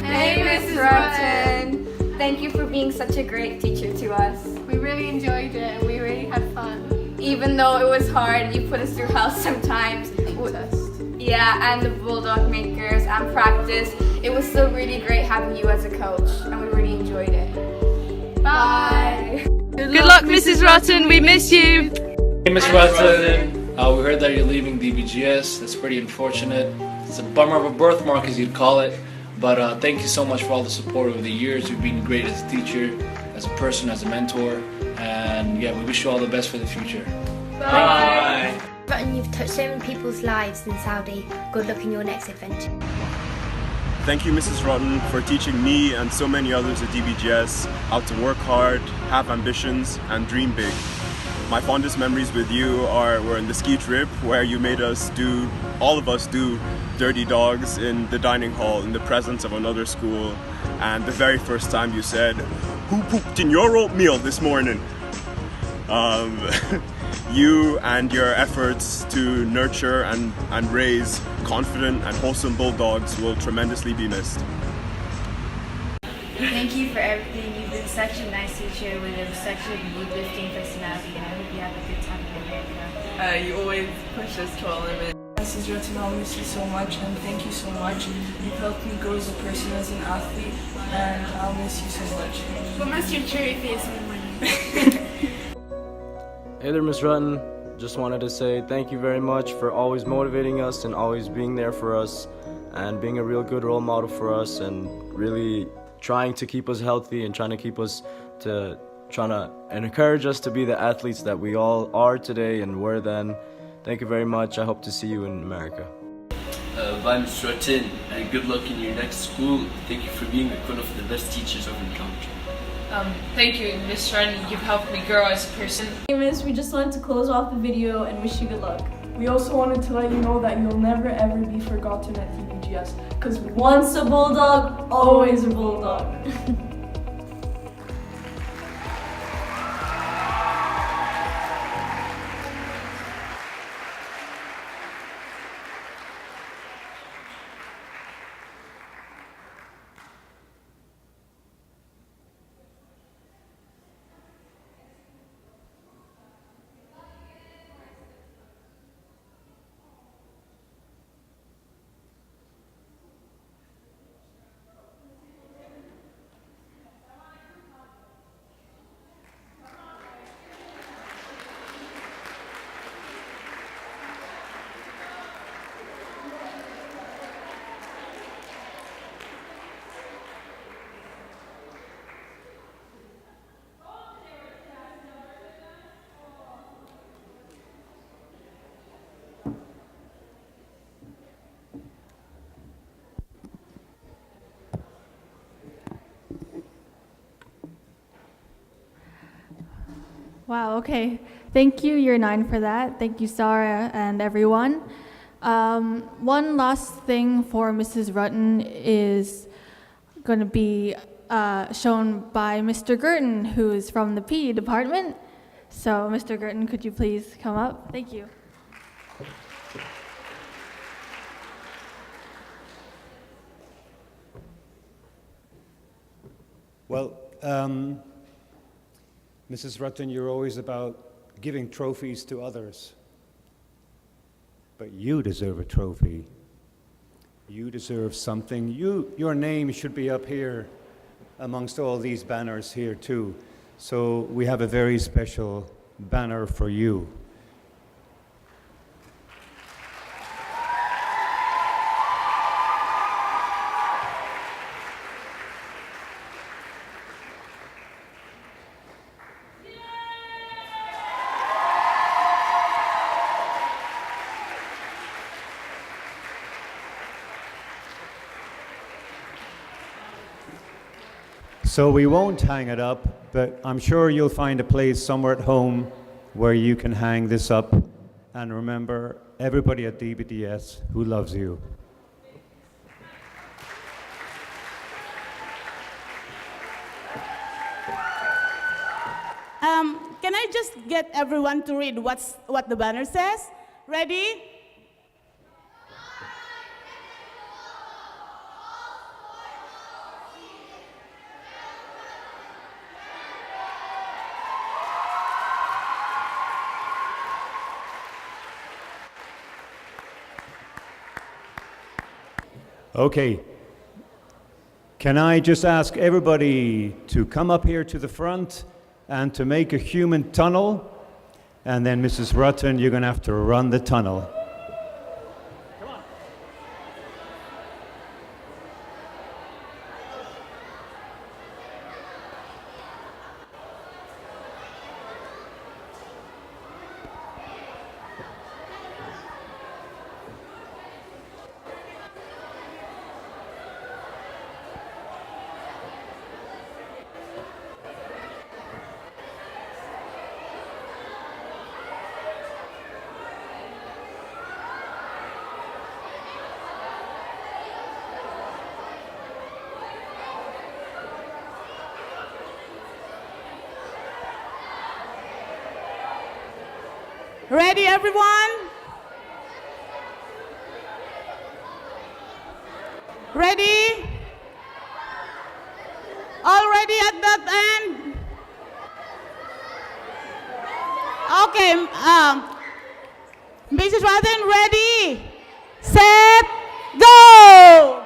Hey, Miss Rotten! Thank you for being such a great teacher to us. We really enjoyed it and we really had fun. Even though it was hard, you put us through hell sometimes. Yeah, and the Bulldog Makers and practice. It was still really great having you as a coach, and we really enjoyed it. Bye! Good luck, Mrs. Rotten. We miss you. Hey, Miss Rotten. We heard that you're leaving DBGS. That's pretty unfortunate. It's a bummer of a birthmark, as you'd call it. But thank you so much for all the support over the years. You've been great as a teacher, as a person, as a mentor. And yeah, we wish you all the best for the future. Bye. Rotten, you've touched so many people's lives in Saudi. Good luck in your next adventure. Thank you, Mrs. Rotten, for teaching me and so many others at DBGS how to work hard, have ambitions, and dream big. My fondest memories with you were in the ski trip where you made us all of us do dirty dogs in the dining hall in the presence of another school, and the very first time you said, "Who pooped in your oatmeal this morning?" You and your efforts to nurture and raise confident and wholesome bulldogs will tremendously be missed. Thank you for everything. You've been such a nice teacher with such a uplifting personality, and I hope you have a good time in America. You always push us to our limit. Mrs. Rotten, I'll miss you so much, and thank you so much. You've helped me grow as a person, as an athlete, and I'll miss you so much. We'll miss your cherry face in the morning. Hey there, Miss Rotten. Just wanted to say thank you very much for always motivating us and always being there for us and being a real good role model for us and really trying to keep us healthy and trying to encourage us to be the athletes that we all are today and were then. Thank you very much. I hope to see you in America. Bye, Miss Rotten, and good luck in your next school. Thank you for being one of the best teachers I've encountered. Thank you, Miss Rotten. You've helped me grow as a person. Hey, Miss, we just wanted to close off the video and wish you good luck. We also wanted to let you know that you'll never ever be forgotten at DBGS, because Once a bulldog, always a bulldog. Wow, okay. Thank you, Year 9, for that. Thank you, Sarah and everyone. One last thing for Mrs. Rutten is going to be shown by Mr. Girton, who is from the PE department. So, Mr. Girton, could you please come up? Thank you. Well, Mrs. Rutten, you're always about giving trophies to others. But you deserve a trophy. You deserve something. Your name should be up here amongst all these banners here too. So we have a very special banner for you. So we won't hang it up, but I'm sure you'll find a place somewhere at home where you can hang this up. And remember, everybody at DBGS who loves you. Can I just get everyone to read what the banner says? Ready? Okay. Can I just ask everybody to come up here to the front and to make a human tunnel? And then Mrs. Rutten, you're going to have to run the tunnel. Ready, everyone? Ready? All ready at that end? Okay, Mrs. Rutten, ready, set, go!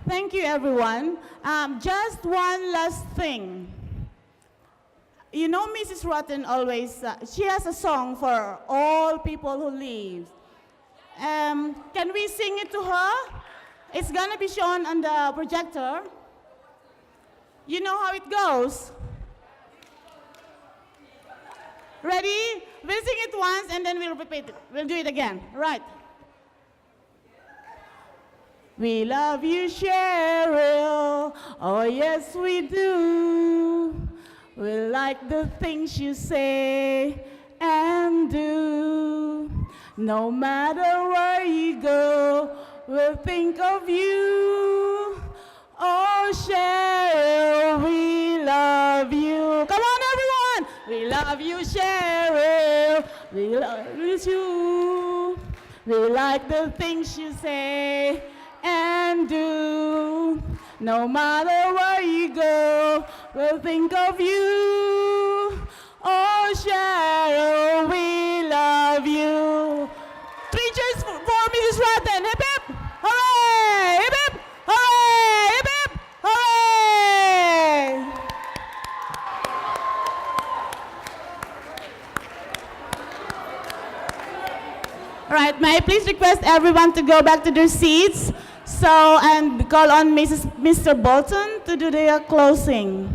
Thank you, everyone. Just one last thing. You know, Mrs. Rutten always, she has a song for all people who live. Can we sing it to her? It's gonna be shown on the projector. You know how it goes. Ready? We'll sing it once and then we'll repeat it. We'll do it again. Right. We love you, Cheryl. Oh, yes, we do. We like the things you say and do. No matter where you go, we'll think of you. Oh, Cheryl, we love you. Come on, everyone. We love you, Cheryl. We love you. We like the things you say and do. No matter where you go, we'll think of you. Oh, Cheryl, we love you. 3 cheers for Mrs. Rutten. Hip hip, hooray! Hip hip, hooray! Hip hip, hooray! All right, may I please request everyone to go back to their seats? So, and call on Mr. Bolton to do the closing.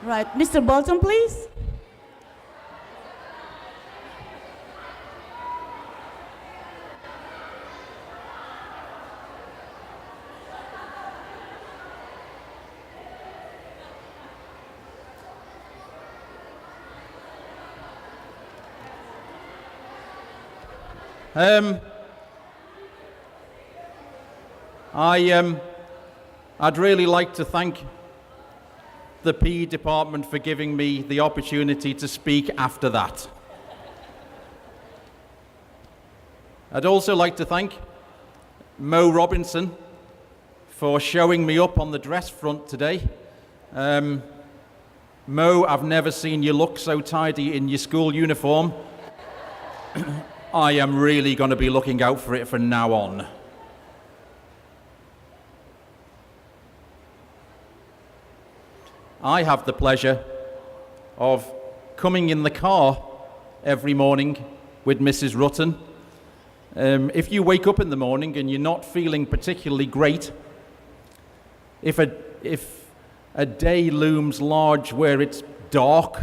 Right, Mr. Bolton, please. I'd really like to thank the PE department for giving me the opportunity to speak after that. I'd also like to thank Mo Robinson for showing me up on the dress front today. Mo, I've never seen you look so tidy in your school uniform. I am really going to be looking out for it from now on. I have the pleasure of coming in the car every morning with Mrs. Rutten. If you wake up in the morning and you're not feeling particularly great, if a day looms large where it's dark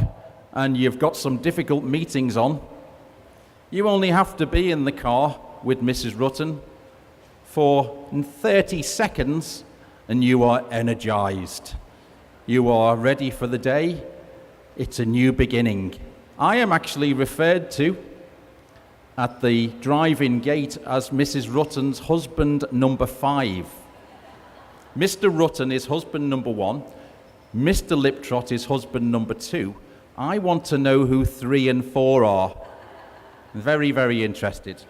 and you've got some difficult meetings on, you only have to be in the car with Mrs. Rutten for 30 seconds and you are energized. You are ready for the day. It's a new beginning. I am actually referred to at the drive-in gate as Mrs. Rutten's husband number 5. Mr. Rutten is husband number 1. Mr. Liptrot is husband number 2. I want to know who 3 and 4 are. Very, very interested.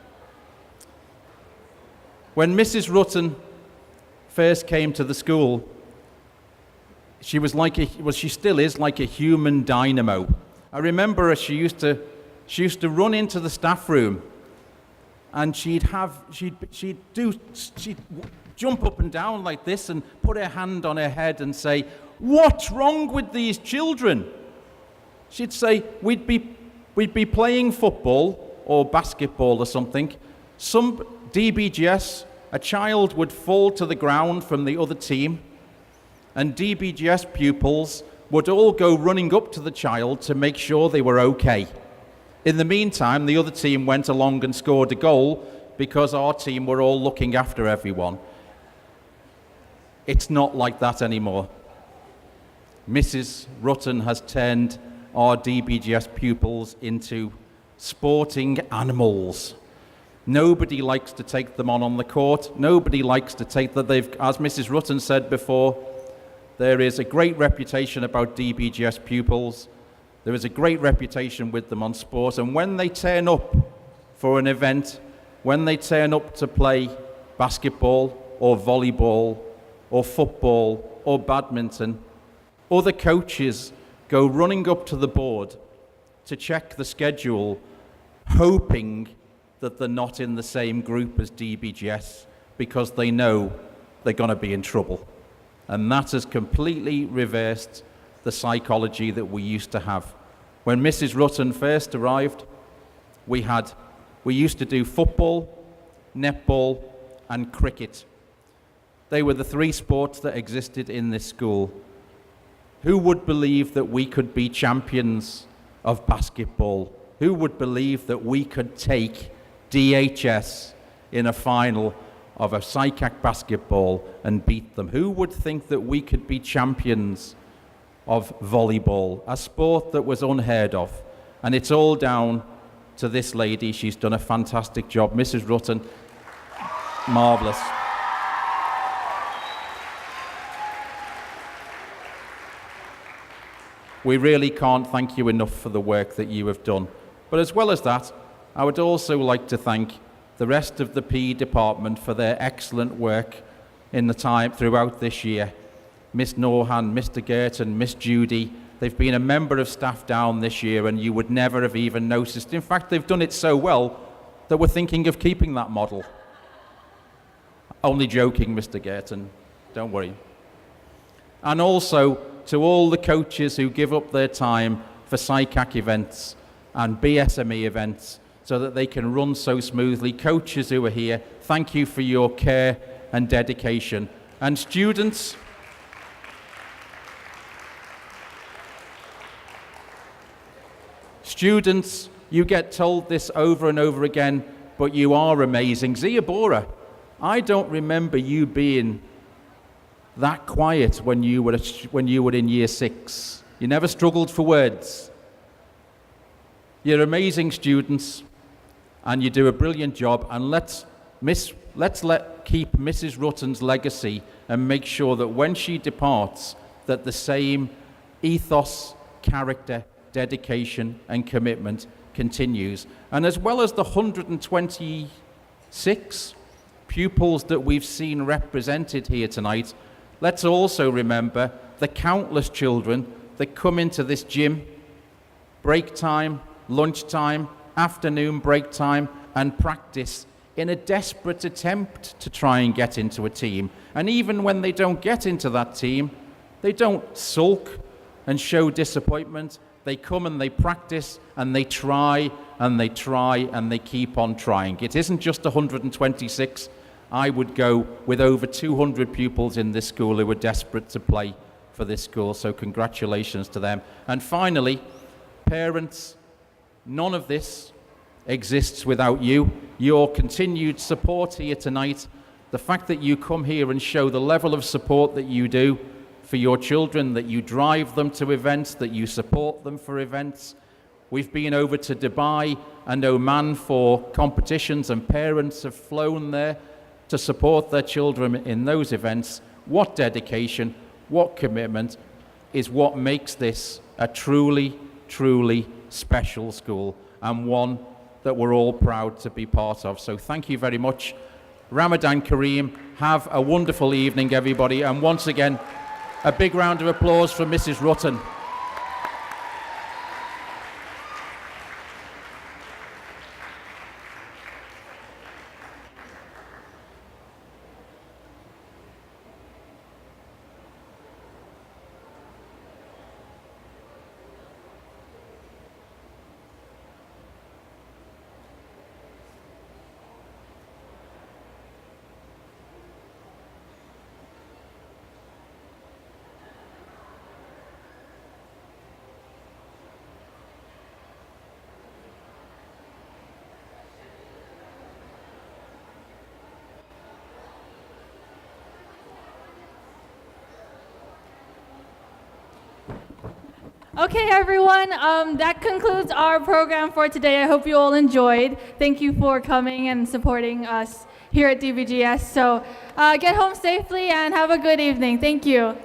When Mrs. Rutten first came to the school, she was she still is like a human dynamo. I remember her, she used to run into the staff room and she'd jump up and down like this and put her hand on her head and say, "What's wrong with these children?" She'd say, we'd be playing football or basketball or something. Some DBGS, a child would fall to the ground from the other team, and DBGS pupils would all go running up to the child to make sure they were okay. In the meantime, the other team went along and scored a goal because our team were all looking after everyone. It's not like that anymore. Mrs. Rutten has turned our DBGS pupils into sporting animals. Nobody likes to take them on the court. Nobody likes to take that. As Mrs. Rutten said before, there is a great reputation about DBGS pupils. There is a great reputation with them on sport. And when they turn up for an event, when they turn up to play basketball or volleyball or football or badminton, other coaches go running up to the board to check the schedule, hoping that they're not in the same group as DBGS because they know they're going to be in trouble. And that has completely reversed the psychology that we used to have. When Mrs. Rutten first arrived, we used to do football, netball, and cricket. They were the 3 sports that existed in this school. Who would believe that we could be champions of basketball? Who would believe that we could take DHS in a final of a SICAC basketball and beat them? Who would think that we could be champions of volleyball, a sport that was unheard of? And it's all down to this lady. She's done a fantastic job. Mrs. Rutten, marvellous. We really can't thank you enough for the work that you have done. But as well as that, I would also like to thank the rest of the PE department for their excellent work in the time throughout this year. Miss Norhan, Mr. Gerton, Miss Judy, they've been a member of staff down this year and you would never have even noticed. In fact, they've done it so well that we're thinking of keeping that model. Only joking, Mr. Gerton, don't worry. And also to all the coaches who give up their time for SICAC events and BSME events so that they can run so smoothly. Coaches who are here, thank you for your care and dedication. And students, you get told this over and over again, but you are amazing. Zia Bora, I don't remember you being that quiet when you were in year 6. You never struggled for words. You're amazing students. and you do a brilliant job, and let's keep Mrs. Rutten's legacy and make sure that when she departs, that the same ethos, character, dedication and commitment continues. And as well as the 126 pupils that we've seen represented here tonight, let's also remember the countless children that come into this gym, break time, lunch time, afternoon break time, and practice in a desperate attempt to try and get into a team. And even when they don't get into that team, they don't sulk and show disappointment. They come and they practice and they try and they try and they keep on trying. It isn't just 126. I would go with over 200 pupils in this school who are desperate to play for this school, so congratulations to them. And finally, parents, none of this exists without you. Your continued support here tonight, the fact that you come here and show the level of support that you do for your children, that you drive them to events, that you support them for events. We've been over to Dubai and Oman for competitions, and parents have flown there to support their children in those events. What dedication, what commitment is what makes this a truly, truly special school, and one that we're all proud to be part of. So thank you very much. Ramadan Kareem. Have a wonderful evening, everybody. And once again, a big round of applause for Mrs. Rutten. Okay, everyone, that concludes our program for today. I hope you all enjoyed. Thank you for coming and supporting us here at DBGS. So get home safely and have a good evening. Thank you.